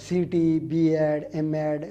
CT, B.Ed, M.Ed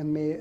MA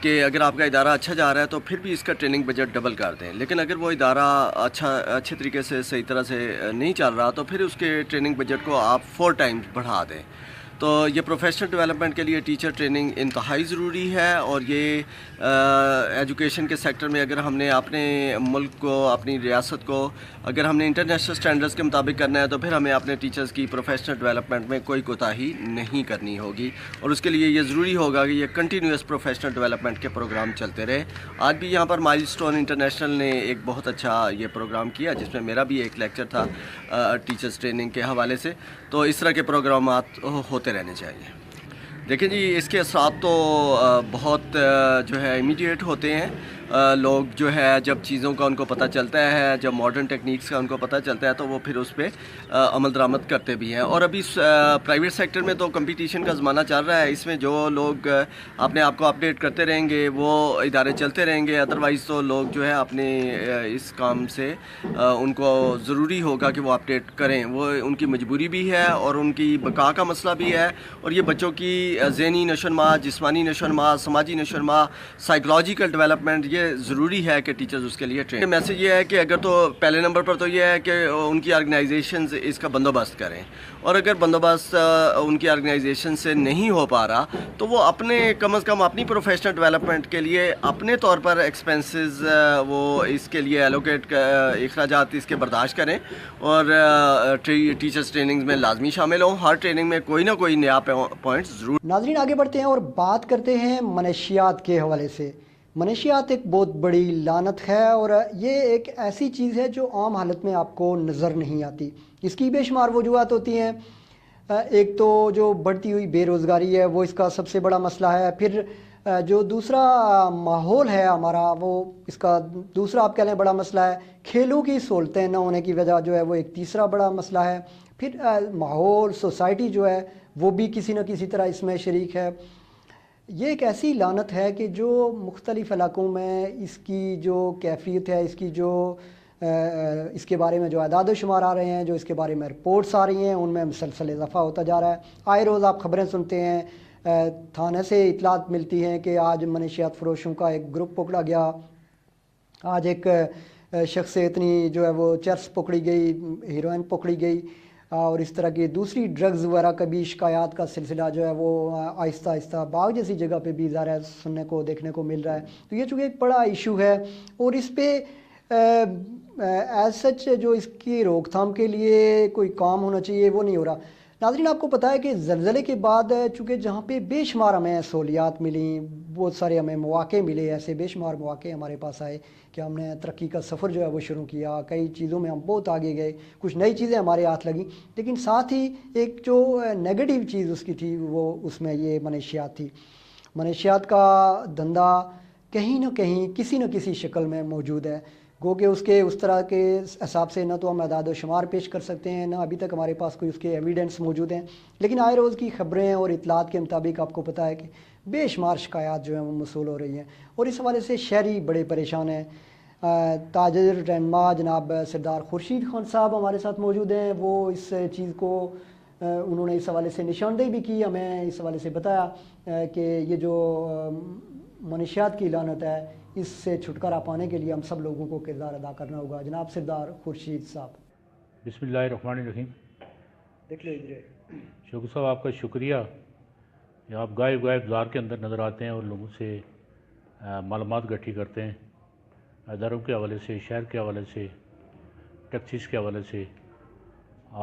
کہ اگر آپ کا ادارہ اچھا جا رہا ہے تو پھر بھی اس کا ٹریننگ بجٹ ڈبل کر دیں، لیکن اگر وہ ادارہ اچھے طریقے سے صحیح طرح سے نہیں چل رہا تو پھر اس کے ٹریننگ بجٹ کو آپ 4 ٹائمز بڑھا دیں۔ تو یہ پروفیشنل ڈیولپمنٹ کے لیے ٹیچر ٹریننگ انتہائی ضروری ہے، اور یہ ایجوکیشن کے سیکٹر میں اگر ہم نے اپنے ملک کو، اپنی ریاست کو اگر ہم نے انٹرنیشنل سٹینڈرڈز کے مطابق کرنا ہے تو پھر ہمیں اپنے ٹیچرز کی پروفیشنل ڈیولپمنٹ میں کوئی کوتاہی نہیں کرنی ہوگی، اور اس کے لیے یہ ضروری ہوگا کہ یہ کنٹینیوس پروفیشنل ڈیولپمنٹ کے پروگرام چلتے رہے۔ آج بھی یہاں پر مائل سٹون انٹرنیشنل نے ایک بہت اچھا یہ پروگرام کیا، جس میں میرا بھی ایک لیکچر تھا ٹیچرز ٹریننگ کے حوالے سے، تو اس طرح کے پروگرامات ہوتے رہنے چاہیے۔ دیکھیں جی، اس کے اثرات تو بہت جو ہے امیڈیٹ ہوتے ہیں۔ لوگ جو ہے جب چیزوں کا ان کو پتہ چلتا ہے، جب ماڈرن ٹیکنیکس کا ان کو پتہ چلتا ہے تو وہ پھر اس پہ عمل درآمد کرتے بھی ہیں۔ اور ابھی پرائیویٹ سیکٹر میں تو کمپٹیشن کا زمانہ چل رہا ہے، اس میں جو لوگ اپنے آپ کو اپڈیٹ کرتے رہیں گے وہ ادارے چلتے رہیں گے، ادروائز تو لوگ جو ہے اپنے اس کام سے ان کو ضروری ہوگا کہ وہ اپڈیٹ کریں، وہ ان کی مجبوری بھی ہے اور ان کی بقا کا مسئلہ بھی ہے، اور یہ بچوں کی ذہنی نشوونما، جسمانی نشوونما، سماجی نشوونما، سائیکلوجیکل ڈیولپمنٹ، یہ ضروری ہے کہ ٹیچرز اس کے لیے ٹرین۔ میسج یہ ہے کہ اگر تو پہلے نمبر پر تو یہ ہے کہ ان کی آرگنائزیشنز اس کا بندوبست کریں، اور اگر بندوبست ان کی آرگنائزیشن سے نہیں ہو پا رہا تو وہ اپنے کم از کم اپنی پروفیشنل ڈیولپمنٹ کے لیے اپنے طور پر ایکسپینسز وہ اس کے لیے ایلوکیٹ، اخراجات اس کے برداشت کریں، اور ٹیچرز ٹریننگز میں لازمی شامل ہوں۔ ہر ٹریننگ میں کوئی نہ کوئی نیا پوائنٹ ضرور۔ ناظرین، آگے بڑھتے ہیں اور بات کرتے ہیں منشیات کے حوالے سے۔ منشیات ایک بہت بڑی لعنت ہے، اور یہ ایک ایسی چیز ہے جو عام حالت میں آپ کو نظر نہیں آتی۔ اس کی بے شمار وجوہات ہوتی ہیں۔ ایک تو جو بڑھتی ہوئی بے روزگاری ہے وہ اس کا سب سے بڑا مسئلہ ہے، پھر جو دوسرا ماحول ہے ہمارا، وہ اس کا دوسرا آپ کہہ لیں بڑا مسئلہ ہے۔ کھیلوں کی سہولتیں نہ ہونے کی وجہ جو ہے وہ ایک تیسرا بڑا مسئلہ ہے۔ پھر ماحول، سوسائٹی جو ہے وہ بھی کسی نہ کسی طرح اس میں شریک ہے۔ یہ ایک ایسی لعنت ہے کہ جو مختلف علاقوں میں اس کی جو کیفیت ہے، اس کی جو اس کے بارے میں جو اعداد و شمار آ رہے ہیں، جو اس کے بارے میں رپورٹس آ رہی ہیں، ان میں مسلسل اضافہ ہوتا جا رہا ہے۔ آئے روز آپ خبریں سنتے ہیں، تھانے سے اطلاعات ملتی ہیں کہ آج منشیات فروشوں کا ایک گروپ پکڑا گیا، آج ایک شخص اتنی جو ہے وہ چرس پکڑی گئی، ہیروئن پکڑی گئی، اور اس طرح کی دوسری ڈرگز وغیرہ کا بھی شکایات کا سلسلہ جو ہے وہ آہستہ آہستہ باغ جیسی جگہ پہ بھی ظاہر ہے سننے کو دیکھنے کو مل رہا ہے۔ تو یہ چونکہ ایک بڑا ایشو ہے، اور اس پہ ایز سچ جو اس کی روک تھام کے لیے کوئی کام ہونا چاہیے وہ نہیں ہو رہا۔ ناظرین، آپ کو پتہ ہے کہ زلزلے کے بعد چونکہ جہاں پہ بے شمار ہمیں سہولیات ملیں، بہت سارے ہمیں مواقع ملے، ایسے بے شمار مواقع ہمارے پاس آئے کہ ہم نے ترقی کا سفر جو ہے وہ شروع کیا، کئی چیزوں میں ہم بہت آگے گئے، کچھ نئی چیزیں ہمارے ہاتھ لگیں، لیکن ساتھ ہی ایک جو نیگیٹو چیز اس کی تھی وہ اس میں یہ منشیات تھی۔ منشیات کا دھندا کہیں نہ کہیں کسی نہ کسی شکل میں موجود ہے، گو کہ اس کے اس طرح کے حساب سے نہ تو ہم اعداد و شمار پیش کر سکتے ہیں، نہ ابھی تک ہمارے پاس کوئی اس کے ایویڈنس موجود ہیں، لیکن آئے روز کی خبریں اور اطلاعات کے مطابق آپ کو پتہ ہے کہ بے شمار شکایات جو ہیں وہ موصول ہو رہی ہیں، اور اس حوالے سے شہری بڑے پریشان ہیں۔ تاجر رہنما جناب سردار خورشید خان صاحب ہمارے ساتھ موجود ہیں، وہ اس چیز کو انہوں نے اس حوالے سے نشاندہی بھی کی، ہمیں اس حوالے سے بتایا کہ یہ جو منشیات کی لعنت ہے اس سے چھٹکارا پانے کے لیے ہم سب لوگوں کو کردار ادا کرنا ہوگا۔ جناب سردار خورشید صاحب، بسم اللہ الرحمن الرحیم۔ دیکھ لو ادھر۔ شوکر صاحب، آپ کا شکریہ کہ آپ غائب بازار کے اندر نظر آتے ہیں اور لوگوں سے معلومات اکٹھی کرتے ہیں، اداروں کے حوالے سے، شہر کے حوالے سے، ٹیکسیز کے حوالے سے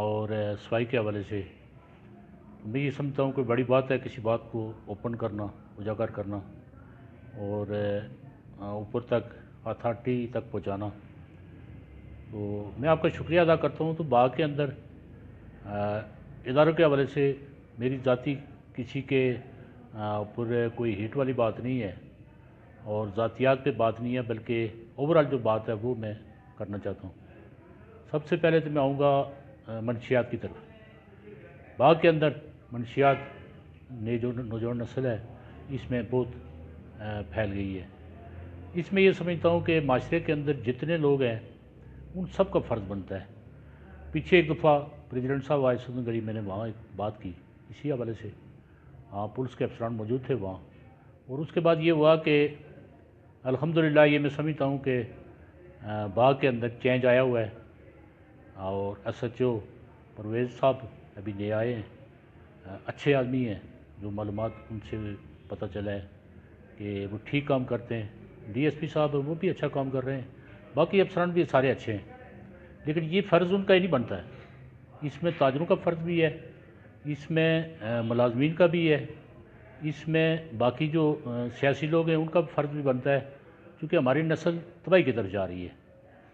اور صفائی کے حوالے سے۔ میں یہ سمجھتا ہوں کہ بڑی بات ہے کسی بات کو اوپن کرنا، اجاگر کرنا اور اوپر تک اتھارٹی تک پہنچانا۔ تو میں آپ کا شکریہ ادا کرتا ہوں۔ تو باغ کے اندر اداروں کے حوالے سے میری ذاتی کسی کے اوپر کوئی ہیٹ والی بات نہیں ہے اور ذاتیات پہ بات نہیں ہے، بلکہ اوورآل جو بات ہے وہ میں کرنا چاہتا ہوں۔ سب سے پہلے تو میں آؤں گا منشیات کی طرف۔ باغ کے اندر منشیات نے جو نوجوان نسل ہے اس میں بہت پھیل گئی ہے۔ اس میں یہ سمجھتا ہوں کہ معاشرے کے اندر جتنے لوگ ہیں ان سب کا فرض بنتا ہے۔ پیچھے ایک دفعہ پریزیڈنٹ صاحب آئے سندھ گڑھی، میں نے وہاں ایک بات کی اسی حوالے سے، پولیس کے افسران موجود تھے وہاں، اور اس کے بعد یہ ہوا کہ الحمدللہ یہ میں سمجھتا ہوں کہ باغ کے اندر چینج آیا ہوا ہے، اور ایس ایچ او پرویز صاحب ابھی نئے آئے ہیں، اچھے آدمی ہیں، جو معلومات ان سے پتہ چلا ہے کہ وہ ٹھیک کام کرتے ہیں۔ ڈی ایس پی صاحب وہ بھی اچھا کام کر رہے ہیں، باقی افسران بھی سارے اچھے ہیں، لیکن یہ فرض ان کا ہی نہیں بنتا ہے، اس میں تاجروں کا فرض بھی ہے، اس میں ملازمین کا بھی ہے، اس میں باقی جو سیاسی لوگ ہیں ان کا فرض بھی بنتا ہے، کیونکہ ہماری نسل تباہی کی طرف جا رہی ہے۔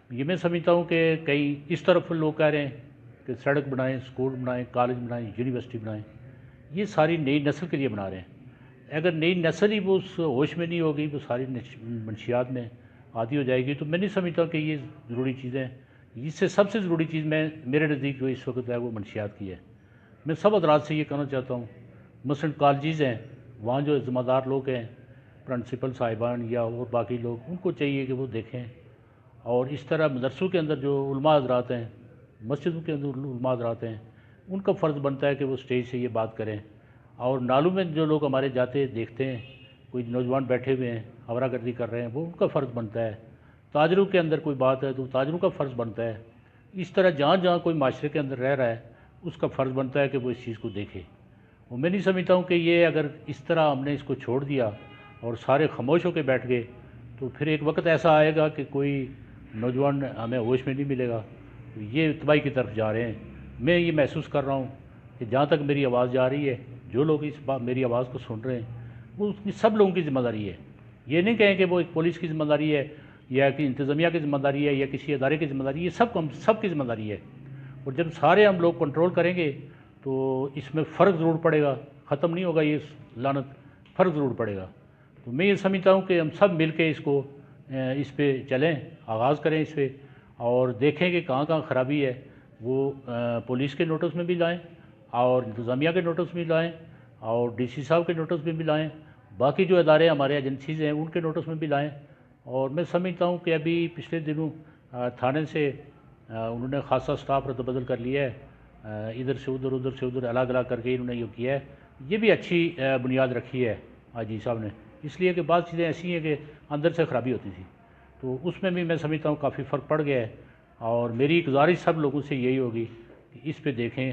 یہ میں سمجھتا ہوں کہ کئی اس طرف لوگ کہہ رہے ہیں کہ سڑک بنائیں، اسکول بنائیں، کالج بنائیں، یونیورسٹی بنائیں، یہ ساری نئی نسل کے لیے بنا رہے ہیں۔ اگر نئی نسل ہی وہ اس ہوش میں نہیں ہوگی، وہ ساری منشیات میں عادی ہو جائے گی، تو میں نہیں سمجھتا کہ یہ ضروری چیزیں، اس سے سب سے ضروری چیز میرے نزدیک جو اس وقت ہے وہ منشیات کی ہے۔ میں سب حضرات سے یہ کہنا چاہتا ہوں، مثلاً کالجز ہیں، وہاں جو ذمہ دار لوگ ہیں، پرنسپل صاحبان یا اور باقی لوگ، ان کو چاہیے کہ وہ دیکھیں، اور اس طرح مدرسوں کے اندر جو علماء حضرات ہیں، مسجدوں کے اندر علماء حضرات ہیں، ان کا فرض بنتا ہے کہ وہ اسٹیج سے یہ بات کریں، اور نالوں میں جو لوگ ہمارے جاتے دیکھتے ہیں، کوئی نوجوان بیٹھے ہوئے ہیں آورہ گردی کر رہے ہیں، وہ ان کا فرض بنتا ہے۔ تاجروں کے اندر کوئی بات ہے تو تاجروں کا فرض بنتا ہے۔ اس طرح جہاں جہاں کوئی معاشرے کے اندر رہ رہا ہے اس کا فرض بنتا ہے کہ وہ اس چیز کو دیکھے۔ اور میں نہیں سمجھتا ہوں کہ یہ اگر اس طرح ہم نے اس کو چھوڑ دیا اور سارے خاموش ہو کے بیٹھ گئے تو پھر ایک وقت ایسا آئے گا کہ کوئی نوجوان ہمیں ہوش میں نہیں ملے گا، تو یہ تباہی کی طرف جا رہے ہیں۔ میں یہ محسوس کر رہا ہوں کہ جہاں تک میری آواز جا رہی ہے، جو لوگ اس بات میری آواز کو سن رہے ہیں، وہ اس کی سب لوگوں کی ذمہ داری ہے۔ یہ نہیں کہیں کہ وہ ایک پولیس کی ذمہ داری ہے یا کہ انتظامیہ کی ذمہ داری ہے یا کسی ادارے کی ذمہ داری ہے، یہ سب کی ذمہ داری ہے۔ اور جب سارے ہم لوگ کنٹرول کریں گے تو اس میں فرق ضرور پڑے گا، ختم نہیں ہوگا یہ لعنت، فرق ضرور پڑے گا۔ تو میں یہ سمجھتا ہوں کہ ہم سب مل کے اس پہ چلیں، آغاز کریں اس پہ، اور دیکھیں کہ کہاں کہاں خرابی ہے، وہ پولیس کے نوٹس میں بھی لائیں اور انتظامیہ کے نوٹس میں بھی لائیں اور ڈی سی صاحب کے نوٹس میں بھی لائیں، باقی جو ادارے ہمارے ایجنسیز ہیں ان کے نوٹس میں بھی لائیں۔ اور میں سمجھتا ہوں کہ ابھی پچھلے دنوں تھانے سے انہوں نے خاصا سٹاف رد بدل کر لیا ہے، ادھر سے ادھر الگ الگ کر کے انہوں نے یہ کیا ہے، یہ بھی اچھی بنیاد رکھی ہے آئی جی صاحب نے، اس لیے کہ بعض چیزیں ایسی ہیں کہ اندر سے خرابی ہوتی تھی، تو اس میں بھی میں سمجھتا ہوں کافی فرق پڑ گیا ہے۔ اور میری گزارش سب لوگوں سے یہی ہوگی کہ اس پہ دیکھیں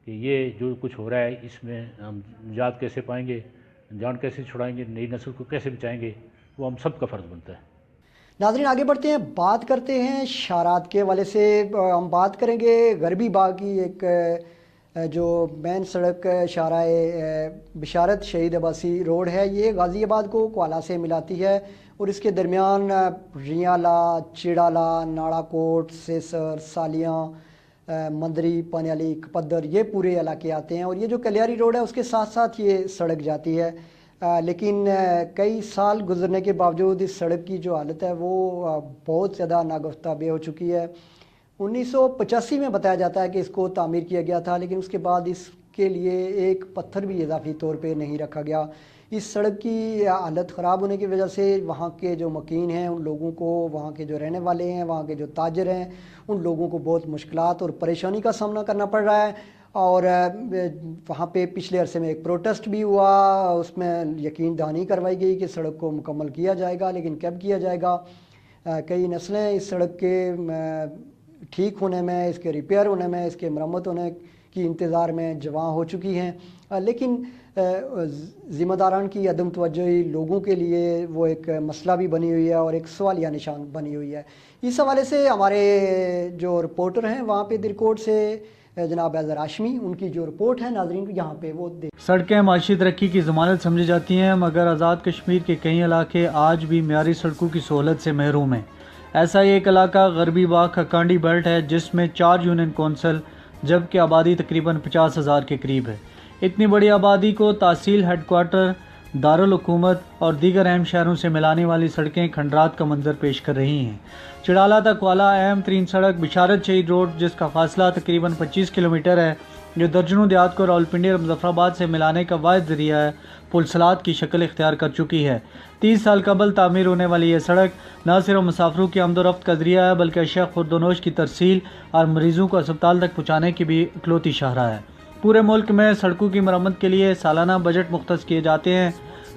کہ یہ جو کچھ ہو رہا ہے اس میں ہم نجات کیسے پائیں گے، جان کیسے چھڑائیں گے، نئی نسل کو کیسے بچائیں گے، وہ ہم سب کا فرض بنتا ہے۔ ناظرین آگے بڑھتے ہیں، بات کرتے ہیں شارات کے حوالے سے۔ ہم بات کریں گے غربی باغ کی، ایک جو مین سڑک شاہراہ بشارت شہید عباسی روڈ ہے، یہ غازی آباد کو کوالہ سے ملاتی ہے، اور اس کے درمیان ریالا، چڑالا، ناڑا کوٹ، سیسر، سالیاں، مندری، پانیالی، کپدر، یہ پورے علاقے آتے ہیں، اور یہ جو کلیاری روڈ ہے اس کے ساتھ ساتھ یہ سڑک جاتی ہے، لیکن کئی سال گزرنے کے باوجود اس سڑک کی جو حالت ہے وہ بہت زیادہ ناگفتہ بے ہو چکی ہے۔ 1985 میں بتایا جاتا ہے کہ اس کو تعمیر کیا گیا تھا، لیکن اس کے بعد اس کے لیے ایک پتھر بھی اضافی طور پہ نہیں رکھا گیا۔ اس سڑک کی حالت خراب ہونے کی وجہ سے وہاں کے جو مکین ہیں ان لوگوں کو، وہاں کے جو رہنے والے ہیں، وہاں کے جو تاجر ہیں، ان لوگوں کو بہت مشکلات اور پریشانی کا سامنا کرنا پڑ رہا ہے۔ اور وہاں پہ پچھلے عرصے میں ایک پروٹیسٹ بھی ہوا، اس میں یقین دہانی کروائی گئی کہ سڑک کو مکمل کیا جائے گا، لیکن کب کیا جائے گا؟ کئی نسلیں اس سڑک کے ٹھیک ہونے میں، اس کے ریپیئر ہونے میں، اس کے مرمت ہونے کی انتظار میں جواں ہو چکی ہیں، لیکن ذمہ داران کی عدم توجہی لوگوں کے لیے وہ ایک مسئلہ بھی بنی ہوئی ہے اور ایک سوالیہ نشان بنی ہوئی ہے۔ اس حوالے سے ہمارے جو رپورٹر ہیں وہاں پہ درکوٹ سے جناب اظہر ہاشمی، ان کی جو رپورٹ ہے ناظرین یہاں پہ وہ دیکھ۔ سڑکیں معاشی ترقی کی ضمانت سمجھی جاتی ہیں، مگر آزاد کشمیر کے کئی علاقے آج بھی معیاری سڑکوں کی سہولت سے محروم ہیں۔ ایسا ہی ایک علاقہ غربی باغ کھکانڈی بیلٹ ہے، جس میں 4 یونین کونسل جبکہ آبادی تقریباً 50,000 کے قریب ہے۔ اتنی بڑی آبادی کو تحصیل ہیڈ کوارٹر، دارالحکومت اور دیگر اہم شہروں سے ملانے والی سڑکیں کھنڈرات کا منظر پیش کر رہی ہیں۔ چڑالہ تک کوالہ اہم ترین سڑک بشارت شہید روڈ، جس کا فاصلہ تقریباً 25 کلومیٹر ہے، جو درجنوں دیہات کو راولپنڈی اور مظفر آباد سے ملانے کا واحد ذریعہ ہے، پلسلات کی شکل اختیار کر چکی ہے۔ 30 سال قبل تعمیر ہونے والی یہ سڑک نہ صرف مسافروں کی آمد و رفت کا ذریعہ ہے، بلکہ اشیاء خوردونوش کی ترسیل اور مریضوں کو اسپتال تک پہنچانے کی بھی اکلوتی شاہراہ ہے۔ پورے ملک میں سڑکوں کی مرمت کے لیے سالانہ بجٹ مختص کیے جاتے ہیں،